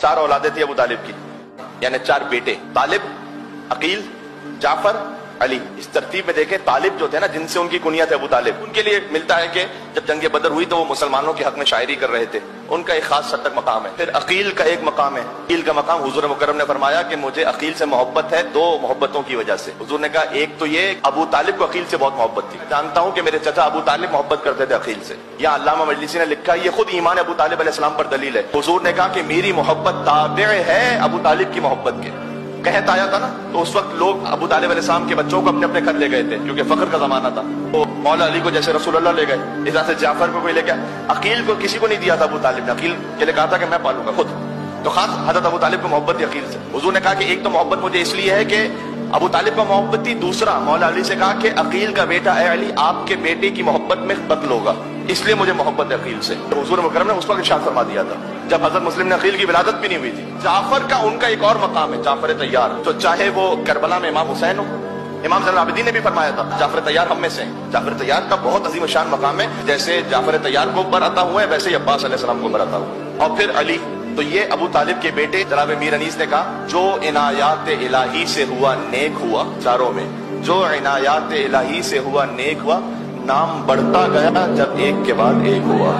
4 औलादें थी अबू तालिब की, यानी 4 बेटे, तालिब, अकील, जाफर, अली। इस तरतीब में देखें, तालिब जो थे ना, जिनसे उनकी कुनियत है अबू तालिब, उनके लिए मिलता है कि जब जंग बदर हुई तो वो मुसलमानों के हक में शायरी कर रहे थे, उनका एक खास सतक मकाम है। फिर अकील का एक मकाम है, अकील का मकाम हुजूर मुकर्रम ने फरमाया कि मुझे अकील से मोहब्बत है 2 मोहब्बतों की वजह से। हुजूर ने कहा एक तो ये अबू तालिब को अकील से बहुत मोहब्बत थी, जानता हूं कि मेरे चचा अबू तालिब मोहब्बत करते थे अकील से। यहाँ अल्लामा मजलिसी ने लिखा, ये खुद ईमान अबू तालिब अलैहिस्सलाम पर दलील है। हुजूर ने कहा कि मेरी मोहब्बत ताबे है अबू तालिब की मोहब्बत के। कहत आया था ना, तो उस वक्त लोग अबू तालिब अलैहिस्सलाम के बच्चों को अपने अपने घर ले गए थे, क्योंकि फख्र का जमाना था। तो मौला अली को जैसे रसूलुल्लाह ले गए, इस तरह से जाफर को कोई ले गया। अकील को किसी को नहीं दिया था अबू तालिब ने, अकील के लिए कहा था कि मैं पालूंगा खुद। तो खास हजरत अबू तालिब को मोहब्बत थी अकील से। हुजूर ने कहा कि एक तो मोहब्बत मुझे इसलिए है कि अबू तालिब का मोहब्बत थी, दूसरा मौला अली से कहा कि अकील का बेटा ए अली आपके बेटे की मोहब्बत में बदल होगा, इसलिए मुझे मोहब्बत है अकील से। तो हुजूर मुकर्रम ने उस वक्त इरशाद फरमा दिया था जब हजरत मुस्लिम ने अकील की विलादत भी नहीं हुई थी। जाफर का उनका एक और मकाम है, जाफर तैयार। तो चाहे वो करबला में इमाम हुसैन हो, इमाम ज़ैनुल आबिदीन ने भी फरमाया था जाफर तैयार हम में से। जाफर तैयार का बहुत अजीम शान मकाम है, जैसे जाफर तैयार को बराता हुआ है वैसे ही अब्बास अलैहिस्सलाम को बराता हुआ। और फिर अली, तो ये अबू तालिब के बेटे जनाब मीर अनीस ने कहा, जो इनायात इलाही से हुआ नेक हुआ, चारों में जो इनायात इलाही से हुआ नेक हुआ, नाम बढ़ता गया जब एक के बाद एक हुआ।